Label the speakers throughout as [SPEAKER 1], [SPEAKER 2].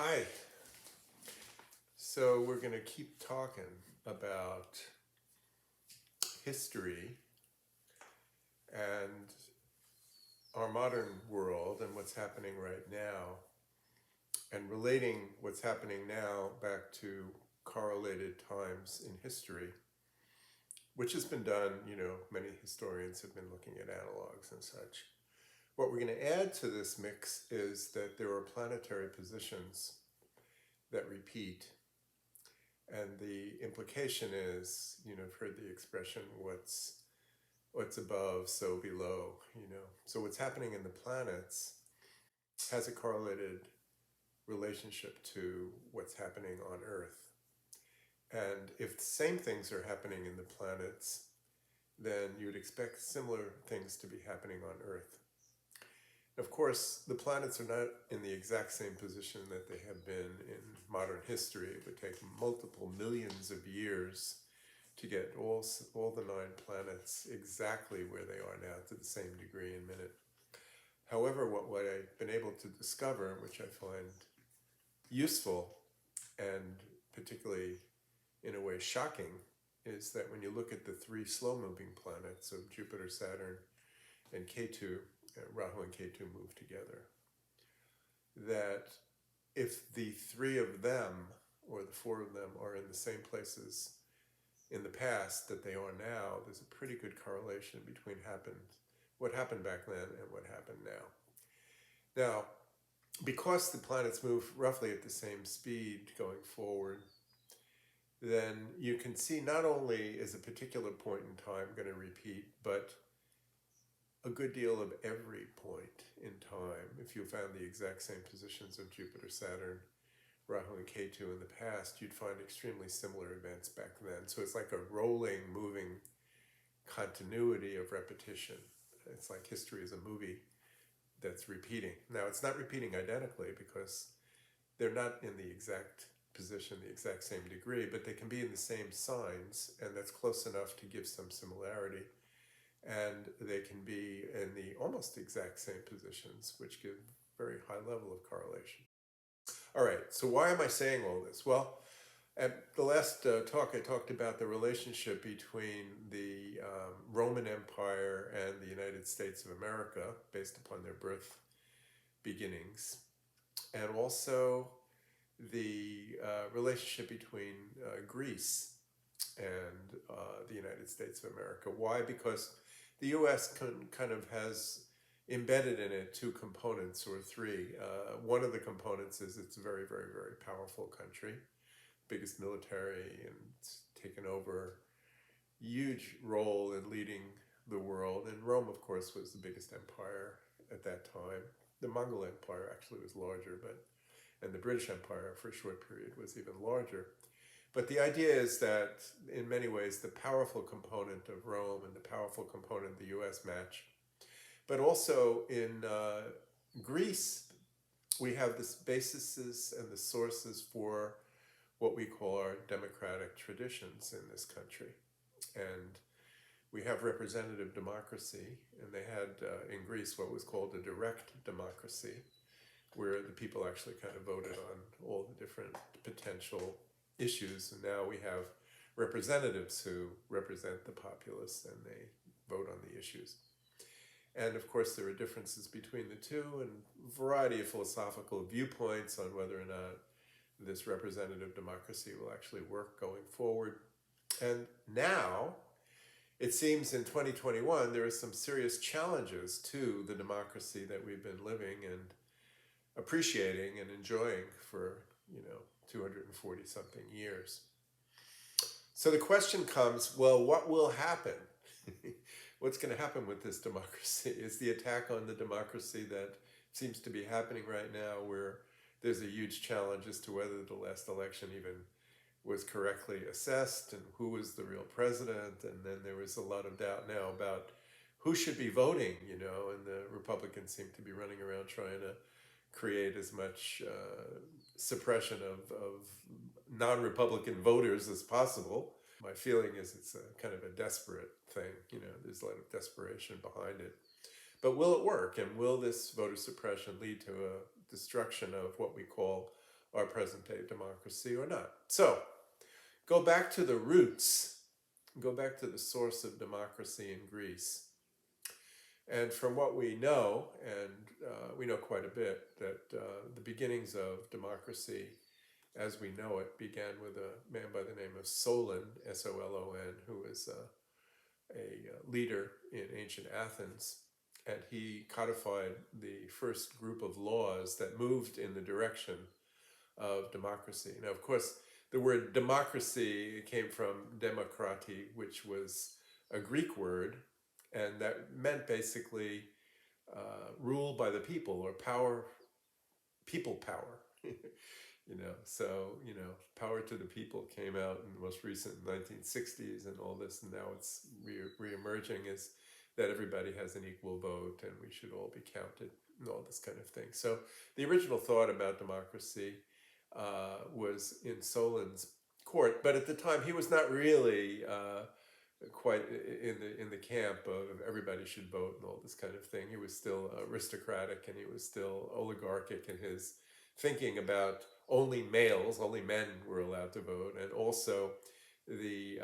[SPEAKER 1] Hi. So we're going to keep talking about history and our modern world and what's happening right now, and relating what's happening now back to correlated times in history, which has been done, many historians have been looking at analogs and such. What we're going to add to this mix is that there are planetary positions that repeat. And the implication is, I've heard the expression, what's above, so below, So what's happening in the planets has a correlated relationship to what's happening on Earth. And if the same things are happening in the planets, then you'd expect similar things to be happening on Earth. Of course, the planets are not in the exact same position that they have been in modern history. It would take multiple millions of years to get all the 9 planets exactly where they are now to the same degree and minute. However, what I've been able to discover, which I find useful and particularly in a way shocking, is that when you look at the 3 slow-moving planets of Jupiter, Saturn, and Ketu, Rahu and Ketu move together, that if the 3 of them, or the 4 of them, are in the same places in the past that they are now, there's a pretty good correlation between what happened back then and what happened now. Now, because the planets move roughly at the same speed going forward, then you can see not only is a particular point in time going to repeat, but a good deal of every point in time. If you found the exact same positions of Jupiter, Saturn, Rahu and Ketu in the past, you'd find extremely similar events back then. So it's like a rolling, moving continuity of repetition. It's like history is a movie that's repeating. Now, it's not repeating identically because they're not in the exact position, the exact same degree, but they can be in the same signs, and that's close enough to give some similarity. And they can be in the almost exact same positions, which give very high level of correlation. All right, so why am I saying all this? Well, at the last talk, I talked about the relationship between the Roman Empire and the United States of America, based upon their birth beginnings, and also the relationship between Greece and the United States of America. Why? Because the U.S. kind of has embedded in it 2 components, or 3. One of the components is it's a very, very, very powerful country, biggest military, and it's taken over huge role in leading the world. And Rome, of course, was the biggest empire at that time. The Mongol Empire actually was larger, and the British Empire for a short period was even larger. But the idea is that, in many ways, the powerful component of Rome and the powerful component of the U.S. match. But also in Greece, we have the bases and the sources for what we call our democratic traditions in this country. And we have representative democracy, and they had in Greece what was called a direct democracy, where the people actually kind of voted on all the different potential issues. And now we have representatives who represent the populace, and they vote on the issues. And of course, there are differences between the two, and a variety of philosophical viewpoints on whether or not this representative democracy will actually work going forward. And now, it seems in 2021, there are some serious challenges to the democracy that we've been living and appreciating and enjoying for, 240 something years. So the question comes, well, what will happen? What's going to happen with this democracy? Is the attack on the democracy that seems to be happening right now, where there's a huge challenge as to whether the last election even was correctly assessed and who was the real president, and then there was a lot of doubt now about who should be voting, and the Republicans seem to be running around trying to create as much suppression of non-Republican voters as possible. My feeling is it's a kind of a desperate thing. There's a lot of desperation behind it. But will it work? And will this voter suppression lead to a destruction of what we call our present-day democracy or not. So, go back to the roots, go back to the source of democracy in Greece. And from what we know, and we know quite a bit, that the beginnings of democracy as we know it began with a man by the name of Solon, S-O-L-O-N, who was a leader in ancient Athens. And he codified the first group of laws that moved in the direction of democracy. Now, of course, the word democracy came from demokrati, which was a Greek word, and that meant basically rule by the people, or power, people power. Power to the People came out in the most recent 1960s and all this, and now it's re-emerging is that everybody has an equal vote and we should all be counted and all this kind of thing. So the original thought about democracy was in Solon's court, but at the time he was not really quite in the camp of everybody should vote and all this kind of thing. He was still aristocratic, and he was still oligarchic in his thinking about only men were allowed to vote, and also the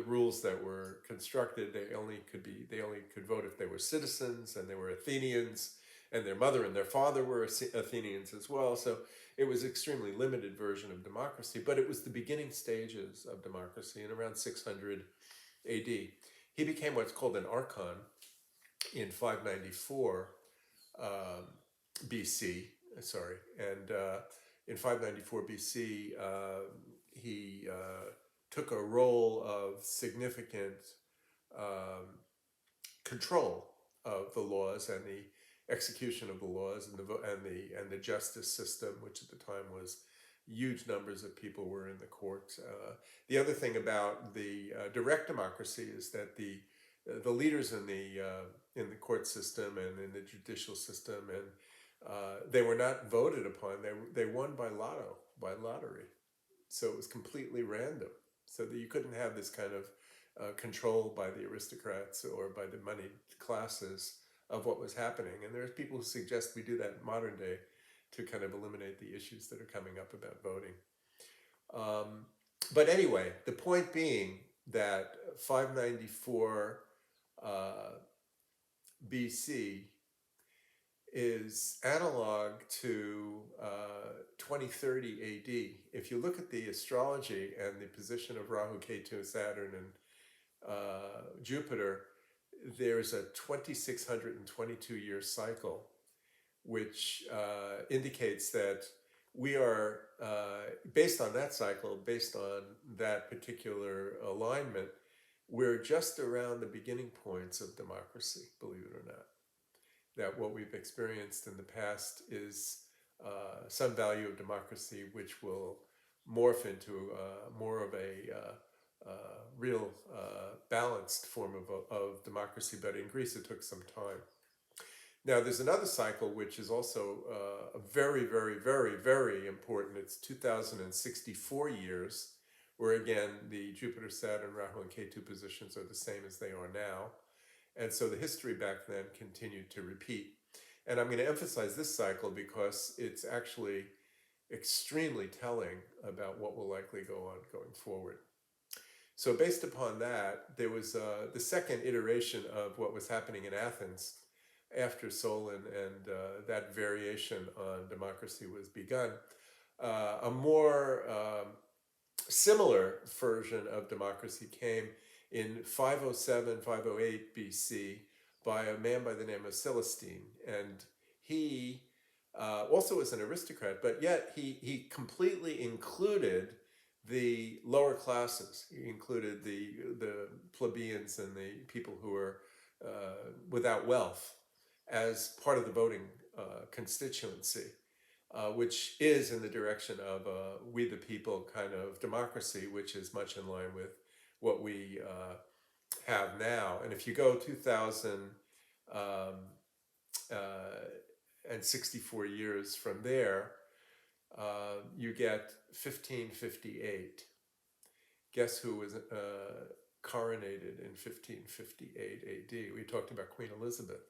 [SPEAKER 1] rules that were constructed, they only could vote if they were citizens and they were Athenians, and their mother and their father were Athenians as well. So it was an extremely limited version of democracy, but it was the beginning stages of democracy in around 600 AD. He became what's called an archon in 594 BC. Sorry, and in 594 BC, he took a role of significant control of the laws and the execution of the laws and the justice system, which at the time was huge numbers of people were in the court. The other thing about the direct democracy is that the leaders in the court system and in the judicial system, and they were not voted upon. They won by lottery. So it was completely random. So that you couldn't have this kind of control by the aristocrats or by the moneyed classes of what was happening. And there's people who suggest we do that in modern day to kind of eliminate the issues that are coming up about voting. But anyway, the point being that 594 BC is analog to 2030 AD. If you look at the astrology and the position of Rahu, Ketu, Saturn, and Jupiter, there's a 2622 year cycle, which indicates that we are, based on that cycle, based on that particular alignment, we're just around the beginning points of democracy, believe it or not. That what we've experienced in the past is some value of democracy, which will morph into more of a real balanced form of democracy. But in Greece, it took some time. Now, there's another cycle which is also very, very, very, very important. It's 2064 years, where again, the Jupiter, Saturn, Rahu, and Ketu positions are the same as they are now. And so the history back then continued to repeat. And I'm going to emphasize this cycle because it's actually extremely telling about what will likely go on going forward. So based upon that, there was the second iteration of what was happening in Athens after Solon and that variation on democracy was begun. A more similar version of democracy came in 507, 508 BC by a man by the name of Celestine. And he also was an aristocrat, but yet he completely included the lower classes. He included the plebeians and the people who were without wealth as part of the voting constituency, which is in the direction of we the people kind of democracy, which is much in line with what we have now. And if you go 2064 years from there, you get 1558. Guess who was coronated in 1558 AD? We talked about Queen Elizabeth.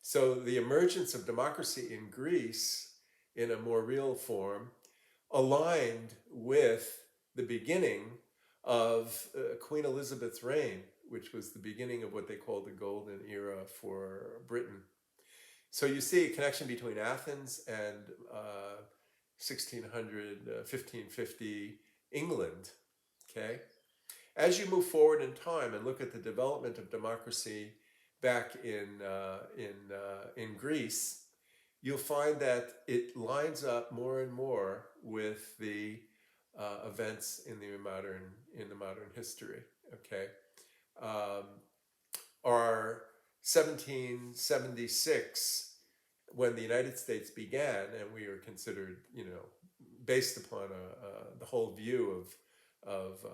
[SPEAKER 1] So the emergence of democracy in Greece in a more real form aligned with the beginning of Queen Elizabeth's reign, which was the beginning of what they called the Golden Era for Britain. So you see a connection between Athens and 1600, 1550 England, okay? As you move forward in time and look at the development of democracy back in Greece, you'll find that it lines up more and more with the events in the modern history. Okay, our 1776, when the United States began, and we are considered, based upon the whole view of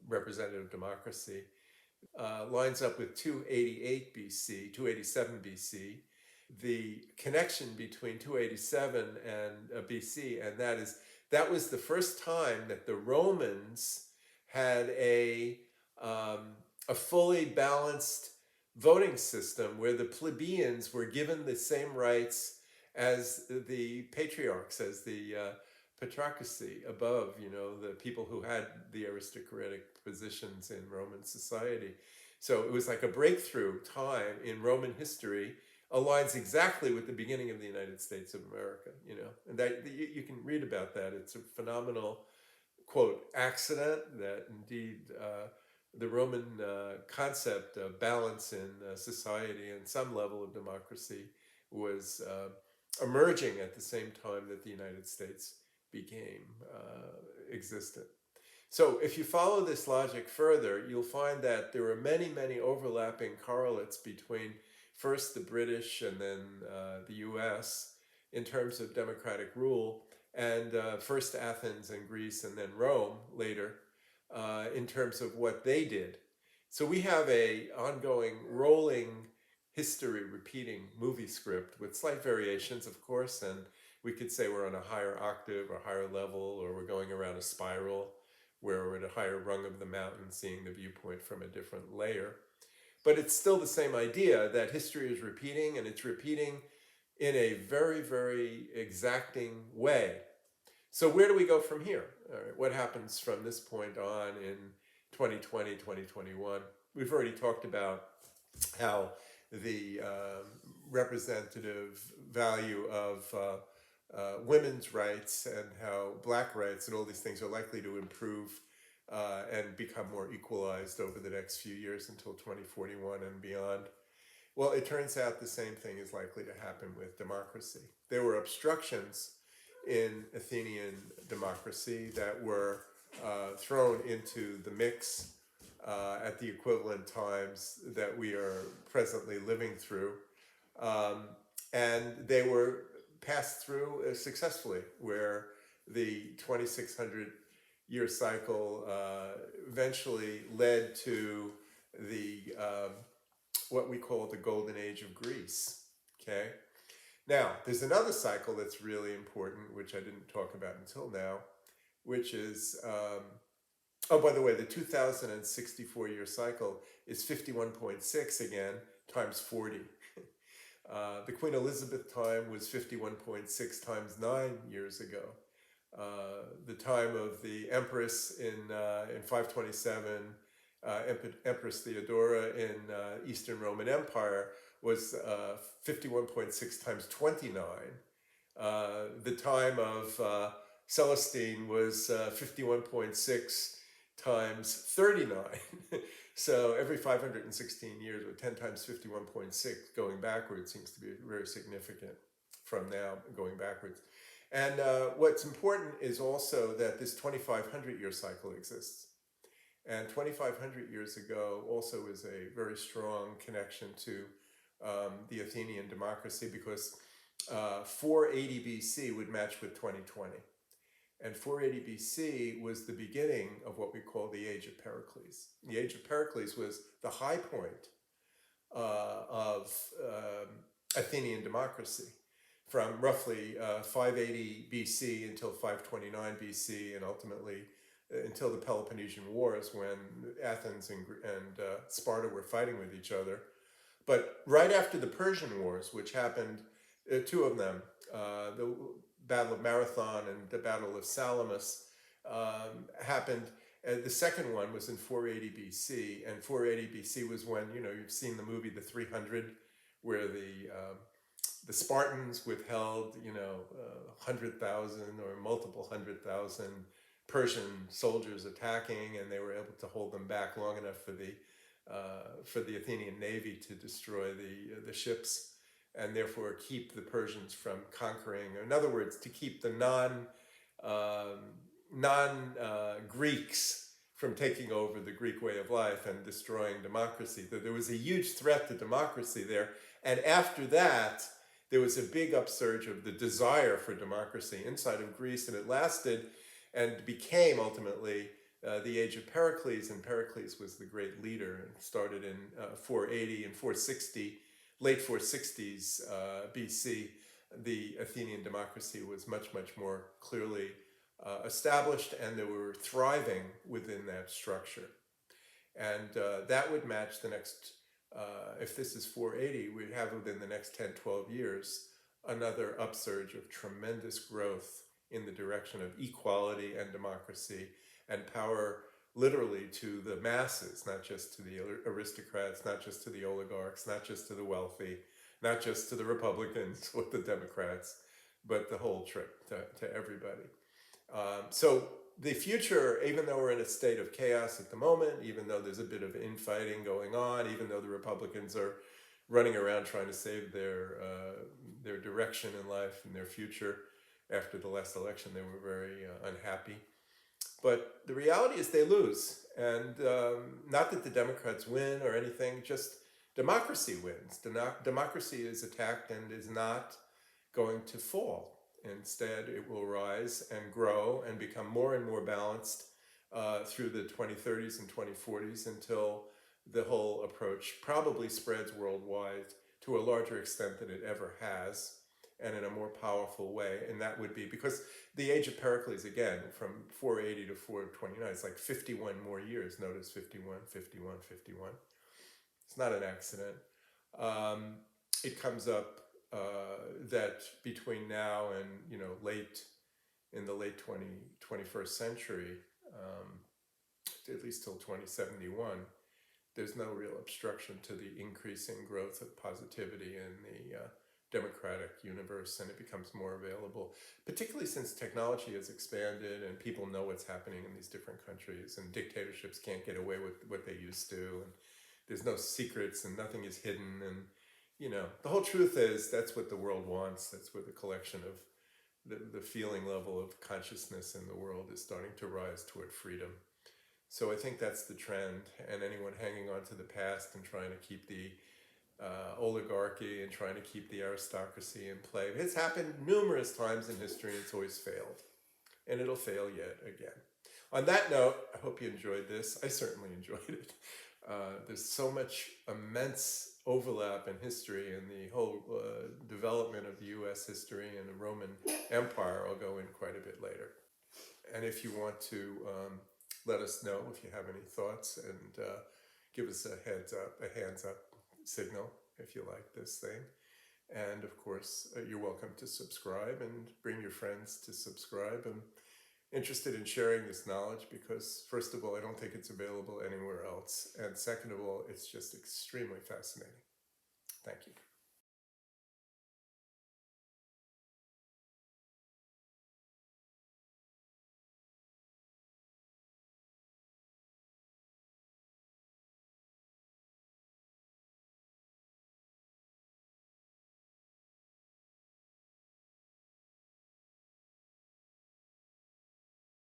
[SPEAKER 1] representative democracy, lines up with 288 BC, 287 BC. The connection between 287 and BC, and that was the first time that the Romans had a fully balanced voting system where the plebeians were given the same rights as the patriarchs, as the patrocracy above, the people who had the aristocratic positions in Roman society. So it was like a breakthrough time in Roman history, aligns exactly with the beginning of the United States of America, and that you can read about that. It's a phenomenal, quote, accident that indeed the Roman concept of balance in society and some level of democracy was emerging at the same time that the United States became existent. So if you follow this logic further, you'll find that there are many, many overlapping correlates between first the British and then the US in terms of democratic rule, and first Athens and Greece and then Rome later in terms of what they did. So we have a ongoing rolling history repeating movie script with slight variations, of course, and we could say we're on a higher octave or higher level, or we're going around a spiral where we're at a higher rung of the mountain, seeing the viewpoint from a different layer. But it's still the same idea that history is repeating, and it's repeating in a very, very exacting way. So where do we go from here? All right, what happens from this point on in 2020, 2021? We've already talked about how the representative value of women's rights and how black rights and all these things are likely to improve and become more equalized over the next few years until 2041 and beyond. Well, it turns out the same thing is likely to happen with democracy. There were obstructions in Athenian democracy that were thrown into the mix at the equivalent times that we are presently living through. And they were passed through successfully, where the 2600 year cycle eventually led to the what we call the Golden Age of Greece. Okay. Now, there's another cycle that's really important, which I didn't talk about until now, which is, oh, by the way, the 2064 year cycle is 51.6 again, times 40. The Queen Elizabeth time was 51.6 times 9 years ago. The time of the Empress in 527, Empress Theodora in Eastern Roman Empire was 51.6 times 29. The time of Celestine was 51.6 times 39. So every 516 years, or 10 times 51.6 going backwards, seems to be very significant from now going backwards. And what's important is also that this 2500 year cycle exists. And 2500 years ago also is a very strong connection to the Athenian democracy, because 480 BC would match with 2020. And 480 BC was the beginning of what we call the Age of Pericles. The Age of Pericles was the high point of Athenian democracy, from roughly 580 BC until 529 BC, and ultimately until the Peloponnesian Wars, when Athens and Sparta were fighting with each other. But right after the Persian Wars, which happened, two of them, Battle of Marathon and the Battle of Salamis happened. The second one was in 480 BC, and 480 BC was when, you've seen the movie The 300, where the Spartans withheld, 100,000 or multiple 100,000 Persian soldiers attacking, and they were able to hold them back long enough for the Athenian navy to destroy the ships, and therefore keep the Persians from conquering. In other words, to keep the non-Greeks from taking over the Greek way of life and destroying democracy. There was a huge threat to democracy there, and after that, there was a big upsurge of the desire for democracy inside of Greece, and it lasted and became ultimately the age of Pericles, and Pericles was the great leader, and started in 480 and 460, late 460s BC. The Athenian democracy was much, much more clearly established, and they were thriving within that structure. And that would match the next, if this is 480, we'd have within the next 10, 12 years, another upsurge of tremendous growth in the direction of equality and democracy and power, literally to the masses, not just to the aristocrats, not just to the oligarchs, not just to the wealthy, not just to the Republicans or the Democrats, but the whole trip to everybody. So the future, even though we're in a state of chaos at the moment, even though there's a bit of infighting going on, even though the Republicans are running around trying to save their direction in life and their future, after the last election they were very unhappy. But the reality is they lose. And not that the Democrats win or anything, just democracy wins. Democracy is attacked and is not going to fall. Instead, it will rise and grow and become more and more balanced through the 2030s and 2040s until the whole approach probably spreads worldwide to a larger extent than it ever has, and in a more powerful way. And that would be because the age of Pericles, again, from 480 to 429, it's like 51 more years. Notice 51, 51, 51. It's not an accident. It comes up that between now and, in the late 21st century, at least till 2071, there's no real obstruction to the increasing growth of positivity in the democratic universe, and it becomes more available, particularly since technology has expanded and people know what's happening in these different countries, and dictatorships can't get away with what they used to, and there's no secrets and nothing is hidden, and the whole truth is that's what the world wants. That's where the collection of the feeling level of consciousness in the world is starting to rise toward freedom. So I think that's the trend, and anyone hanging on to the past and trying to keep the oligarchy and trying to keep the aristocracy in play, it's happened numerous times in history, and it's always failed, and it'll fail yet again. On that note, I hope you enjoyed this. I certainly enjoyed it. There's so much immense overlap in history, and the whole development of the U.S. history and the Roman Empire. I'll go in quite a bit later. And if you want to let us know if you have any thoughts, and give us a hands up signal if you like this thing. And of course, you're welcome to subscribe and bring your friends to subscribe. I'm interested in sharing this knowledge because, first of all, I don't think it's available anywhere else. And second of all, it's just extremely fascinating. Thank you.